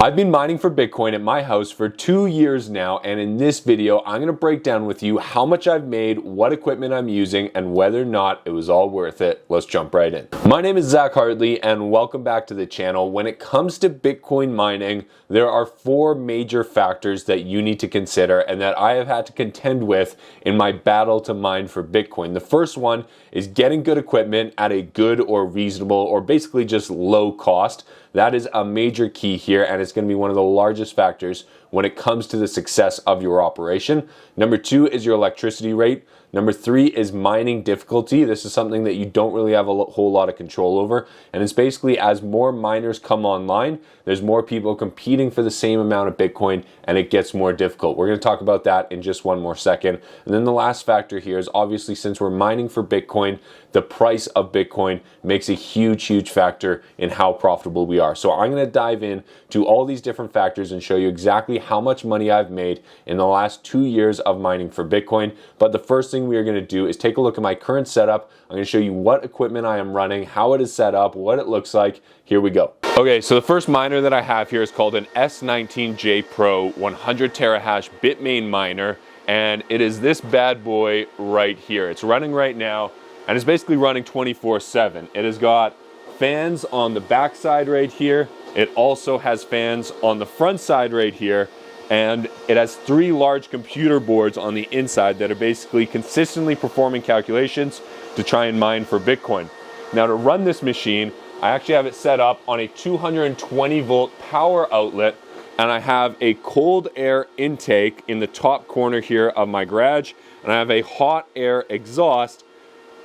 I've been mining for Bitcoin at my house for 2 years now, and in this video I'm going to break down with you how much I've made, what equipment I'm using, and whether or not it was all worth it. Let's jump right in. My name is Hartley and welcome back to the channel. When it comes to Bitcoin mining, there are 4 major factors that you need to consider and that I have had to contend with in my battle to mine for Bitcoin. The first one is getting good equipment at a good or reasonable or basically just low cost. That is a major key here, and it's going to be one of the largest factors when it comes to the success of your operation. Number 2 is your electricity rate. Number 3 is mining difficulty. This is something that you don't really have a whole lot of control over. And it's basically as more miners come online, there's more people competing for the same amount of Bitcoin and it gets more difficult. We're going to talk about that in just one more second. And then the last factor here is obviously since we're mining for Bitcoin, the price of Bitcoin makes a huge factor in how profitable we are. So I'm going to dive in to all these different factors and show you exactly how much money I've made in the last 2 years of mining for Bitcoin. But the first thing we are going to do is take a look at my current setup. I'm going to show you what equipment I am running, how it is set up, what it looks like. Here we go. Okay, so the first miner that I have here is called an S19J Pro 100 terahash Bitmain miner, and it is this bad boy right here. It's running right now, and it's basically running 24/7. It has got fans on the back side right here. It also has fans on the front side right here, and it has 3 large computer boards on the inside that are basically consistently performing calculations to try and mine for Bitcoin. Now, to run this machine, I actually have it set up on a 220 volt power outlet, and I have a cold air intake in the top corner here of my garage, and I have a hot air exhaust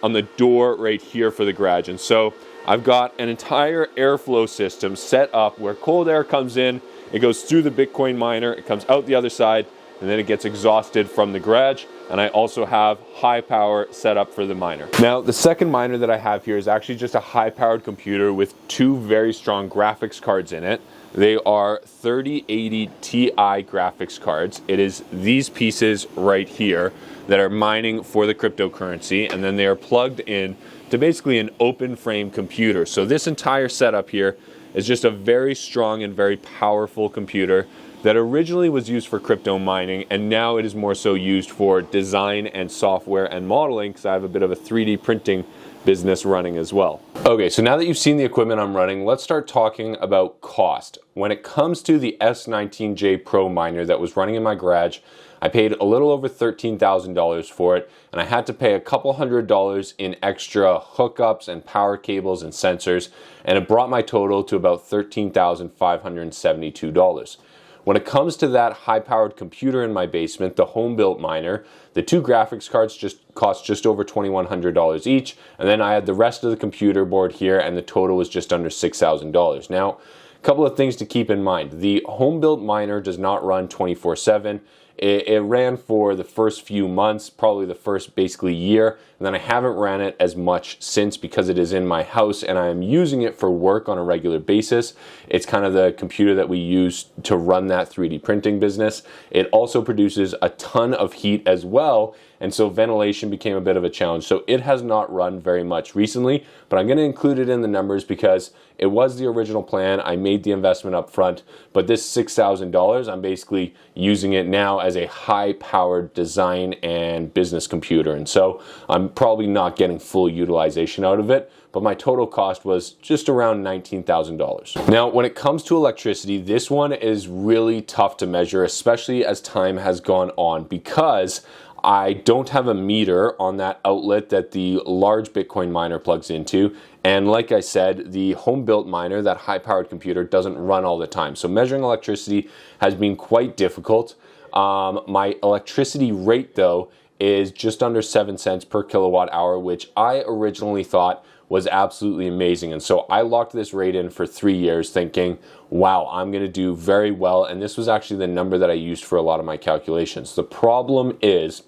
on the door right here for the garage. And so I've got an entire airflow system set up where cold air comes in, it goes through the Bitcoin miner, it comes out the other side, and then it gets exhausted from the garage. And I also have high power set up for the miner. Now, the second miner that I have here is actually just a high powered computer with 2 very strong graphics cards in it. They are 3080 Ti graphics cards. It is these pieces right here that are mining for the cryptocurrency, and then they are plugged in to basically an open frame computer. So this entire setup here is just a very strong and very powerful computer that originally was used for crypto mining, and now it is more so used for design and software and modeling, because I have a bit of a 3D printing business running as well. Okay, so now that you've seen the equipment I'm running, let's start talking about cost. When it comes to the S19J Pro miner that was running in my garage, I paid a little over $13,000 for it, and I had to pay a couple $100 in extra hookups and power cables and sensors, and it brought my total to about $13,572. When it comes to that high-powered computer in my basement, the home-built miner, the 2 graphics cards cost just over $2,100 each, and then I had the rest of the computer board here, and the total was just under $6,000. Now, a couple of things to keep in mind. The home-built miner does not run 24/7. It ran for the first few months, probably the first basically year, and then I haven't ran it as much since because it is in my house and I am using it for work on a regular basis. It's kind of the computer that we use to run that 3D printing business. It also produces a ton of heat as well, and so ventilation became a bit of a challenge. So it has not run very much recently, but I'm going to include it in the numbers because it was the original plan. I made the investment up front, but this $6,000, I'm basically using it now as a high-powered design and business computer. And so I'm probably not getting full utilization out of it, but my total cost was just around $19,000. Now, when it comes to electricity, this one is really tough to measure, especially as time has gone on, because I don't have a meter on that outlet that the large Bitcoin miner plugs into. And like I said, the home-built miner, that high-powered computer, doesn't run all the time. So measuring electricity has been quite difficult. My electricity rate, though, is just under 7 cents per kilowatt hour, which I originally thought was absolutely amazing. And so I locked this rate in for 3 years thinking, wow, I'm going to do very well. And this was actually the number that I used for a lot of my calculations. The problem is,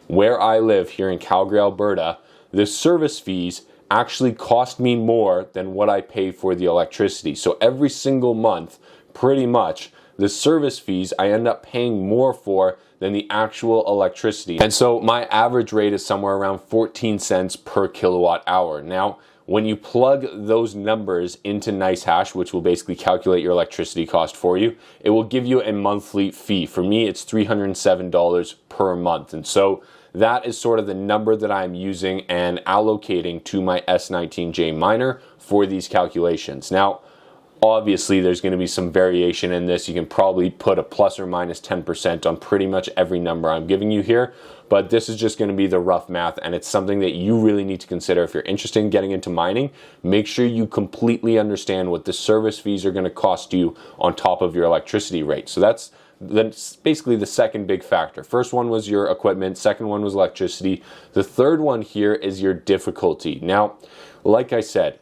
where I live here in Calgary, Alberta, the service fees actually cost me more than what I pay for the electricity. So every single month, pretty much, the service fees I end up paying more for than the actual electricity. And so my average rate is somewhere around 14 cents per kilowatt hour. Now, when you plug those numbers into NiceHash, which will basically calculate your electricity cost for you, it will give you a monthly fee. For me, it's $307 per month. And so that is sort of the number that I'm using and allocating to my S19j miner for these calculations. Now, obviously, there's going to be some variation in this. You can probably put a plus or minus 10% on pretty much every number I'm giving you here, but this is just going to be the rough math, and it's something that you really need to consider if you're interested in getting into mining. Make sure you completely understand what the service fees are going to cost you on top of your electricity rate. So that's basically the second big factor. First one was your equipment, second one was electricity. The third one here is your difficulty. Now, like I said,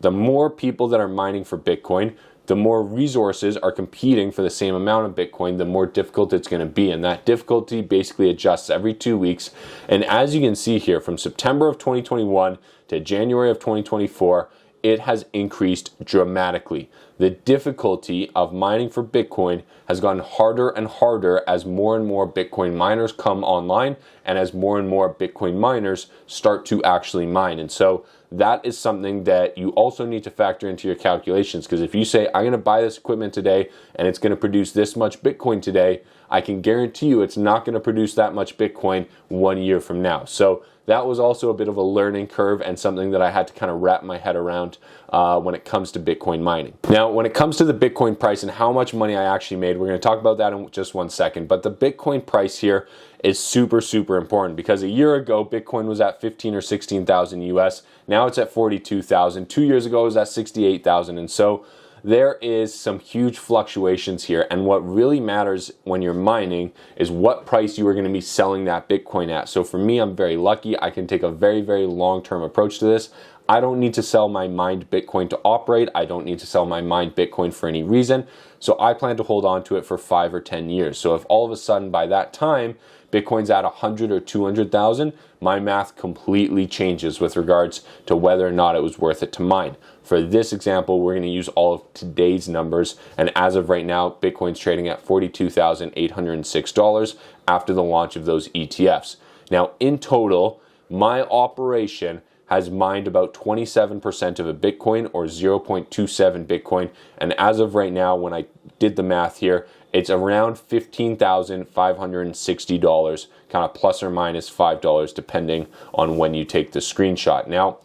the more people that are mining for Bitcoin, the more resources are competing for the same amount of Bitcoin, the more difficult it's going to be. And that difficulty basically adjusts every 2 weeks. And as you can see here, from September of 2021 to January of 2024, it has increased dramatically. The difficulty of mining for Bitcoin has gotten harder and harder as more and more Bitcoin miners come online and as more and more Bitcoin miners start to actually mine. And so that is something that you also need to factor into your calculations, because if you say, I'm going to buy this equipment today and it's going to produce this much Bitcoin today, I can guarantee you it's not going to produce that much Bitcoin 1 year from now. So that was also a bit of a learning curve and something that I had to kind of wrap my head around when it comes to Bitcoin mining. Now, when it comes to the Bitcoin price and how much money I actually made, we're going to talk about that in just 1 second. But the Bitcoin price here is super, super important, because a year ago, Bitcoin was at 15 or 16,000 US. Now it's at 42,000. 2 years ago, it was at 68,000. And so there is some huge fluctuations here, and what really matters when you're mining is what price you are going to be selling that Bitcoin at. So for me, I'm very lucky. I can take a very, very long-term approach to this. I don't need to sell my mined Bitcoin to operate. I don't need to sell my mined Bitcoin for any reason. So I plan to hold on to it for 5 or 10 years. So if all of a sudden by that time, Bitcoin's at 100 or 200,000, my math completely changes with regards to whether or not it was worth it to mine. For this example, we're going to use all of today's numbers, and as of right now, Bitcoin's trading at $42,806 after the launch of those ETFs. Now, in total, my operation has mined about 27% of a Bitcoin, or 0.27 Bitcoin, and as of right now, when I did the math here, it's around $15,560, kind of plus or minus $5, depending on when you take the screenshot. Now,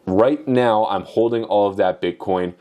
right now, I'm holding all of that Bitcoin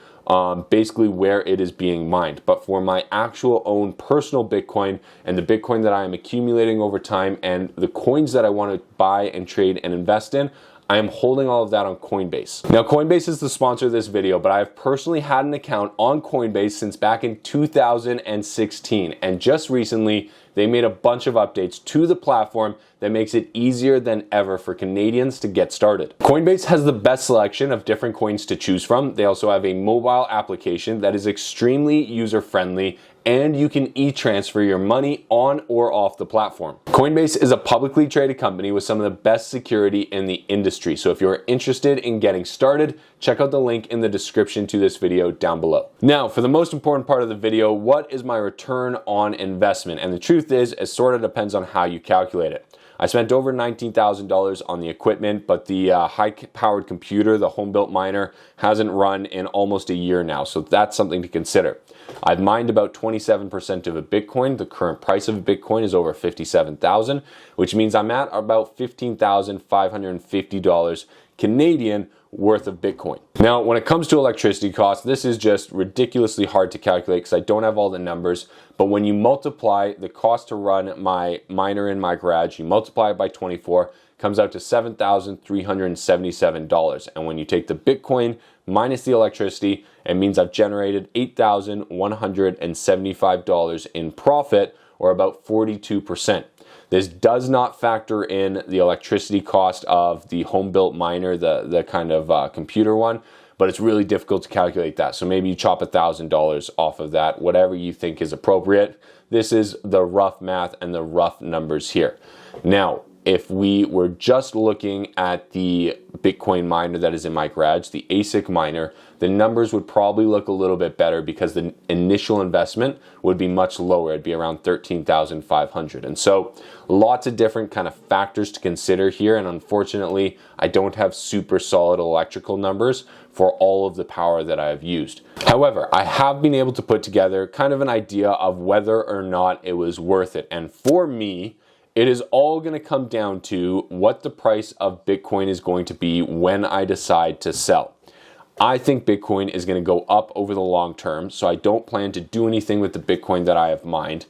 basically where it is being mined. But for my actual own personal Bitcoin and the Bitcoin that I am accumulating over time and the coins that I want to buy and trade and invest in, I am holding all of that on Coinbase. Now, Coinbase is the sponsor of this video, but I've personally had an account on Coinbase since back in 2016. And just recently, they made a bunch of updates to the platform that makes it easier than ever for Canadians to get started. Coinbase has the best selection of different coins to choose from. They also have a mobile application that is extremely user-friendly, and you can e-transfer your money on or off the platform. Coinbase is a publicly traded company with some of the best security in the industry. So if you're interested in getting started, check out the link in the description to this video down below. Now, for the most important part of the video, what is my return on investment? And the truth is, it sort of depends on how you calculate it. I spent over $19,000 on the equipment, but the high-powered computer, the home-built miner, hasn't run in almost a year now, so that's something to consider. I've mined about 27% of a Bitcoin. The current price of a Bitcoin is over $57,000, which means I'm at about $15,550 Canadian worth of Bitcoin. Now, when it comes to electricity costs, this is just ridiculously hard to calculate because I don't have all the numbers, but when you multiply the cost to run my miner in my garage, you multiply it by 24, comes out to $7,377. And when you take the Bitcoin minus the electricity, it means I've generated $8,175 in profit, or about 42%. This does not factor in the electricity cost of the home-built miner, the kind of computer one, but it's really difficult to calculate that. So maybe you chop $1,000 off of that, whatever you think is appropriate. This is the rough math and the rough numbers here. Now, if we were just looking at the Bitcoin miner that is in my garage, the ASIC miner, the numbers would probably look a little bit better because the initial investment would be much lower. It'd be around $13,500. And so lots of different kind of factors to consider here. And unfortunately, I don't have super solid electrical numbers for all of the power that I have used. However, I have been able to put together kind of an idea of whether or not it was worth it. And for me, it is all going to come down to what the price of Bitcoin is going to be when I decide to sell. I think Bitcoin is going to go up over the long term, so I don't plan to do anything with the Bitcoin that I have mined.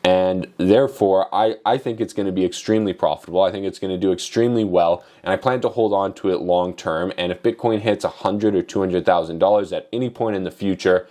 And therefore, I think it's going to be extremely profitable. I think it's going to do extremely well, and I plan to hold on to it long term. And if Bitcoin hits $100,000 or $200,000 at any point in the future,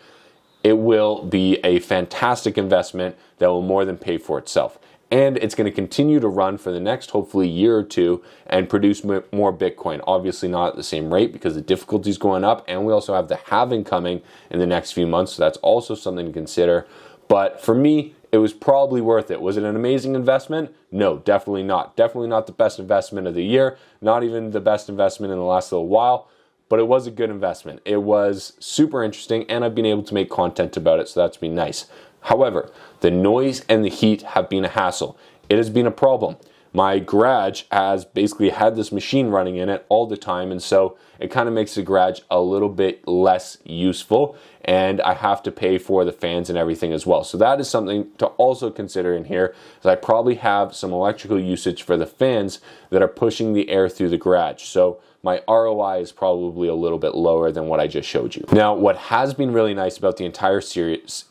it will be a fantastic investment that will more than pay for itself. And it's going to continue to run for the next, hopefully, year or two and produce more Bitcoin. Obviously not at the same rate because the difficulty is going up, and we also have the halving coming in the next few months, so that's also something to consider. But for me, it was probably worth it. Was it an amazing investment? No, definitely not. Definitely not the best investment of the year, not even the best investment in the last little while, but it was a good investment. It was super interesting, and I've been able to make content about it, so that's been nice. However, the noise and the heat have been a hassle. It has been a problem. My garage has basically had this machine running in it all the time, and so it kind of makes the garage a little bit less useful, and I have to pay for the fans and everything as well. So that is something to also consider in here, is I probably have some electrical usage for the fans that are pushing the air through the garage. So my ROI is probably a little bit lower than what I just showed you. Now, what has been really nice about the entire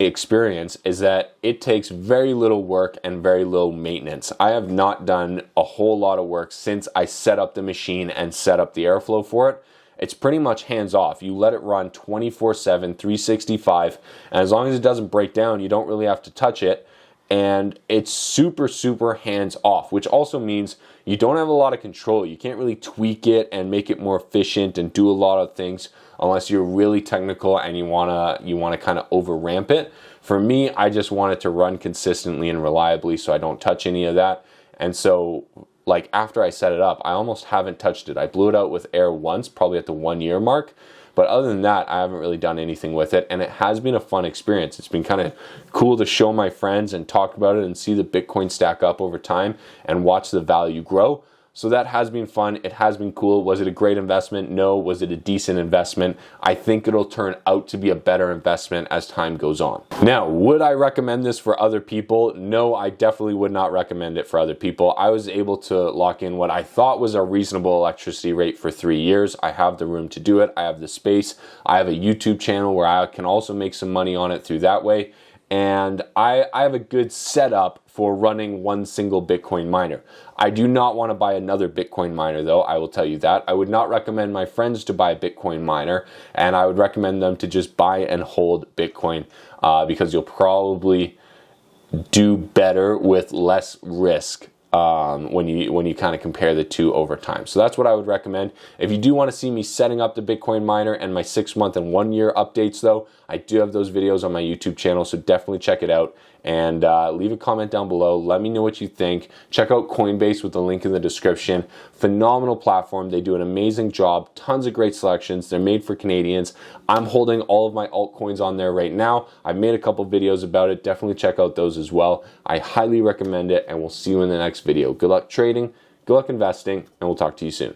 experience is that it takes very little work and very little maintenance. I have not done a whole lot of work since I set up the machine and set up the airflow for it. It's pretty much hands off. You let it run 24/7, 365, and as long as it doesn't break down, you don't really have to touch it. And it's super, super hands off, which also means you don't have a lot of control. You can't really tweak it and make it more efficient and do a lot of things unless you're really technical and you wanna kind of over ramp it. For me, I just want it to run consistently and reliably, so I don't touch any of that. And so, like, after I set it up, I almost haven't touched it. I blew it out with air once, probably at the 1 year mark. But other than that, I haven't really done anything with it, and it has been a fun experience. It's been kind of cool to show my friends and talk about it and see the Bitcoin stack up over time and watch the value grow. So that has been fun. It has been cool. Was it a great investment? No. Was it a decent investment? I think it'll turn out to be a better investment as time goes on. Now, would I recommend this for other people? No, I definitely would not recommend it for other people. I was able to lock in what I thought was a reasonable electricity rate for 3 years. I have the room to do it. I have the space. I have a YouTube channel where I can also make some money on it through that way. And I have a good setup for running one single Bitcoin miner. I do not want to buy another Bitcoin miner, though, I will tell you that. I would not recommend my friends to buy a Bitcoin miner, and I would recommend them to just buy and hold Bitcoin because you'll probably do better with less risk when you kind of compare the two over time. So that's what I would recommend. If you do want to see me setting up the Bitcoin miner and my 6-month and 1 year updates, though, I do have those videos on my YouTube channel, so definitely check it out. And leave a comment down below. Let me know what you think. Check out Coinbase with the link in the description. Phenomenal platform. They do an amazing job. Tons of great selections. They're made for Canadians. I'm holding all of my altcoins on there right now. I've made a couple videos about it. Definitely check out those as well. I highly recommend it, and we'll see you in the next video. Good luck trading. Good luck investing, and we'll talk to you soon.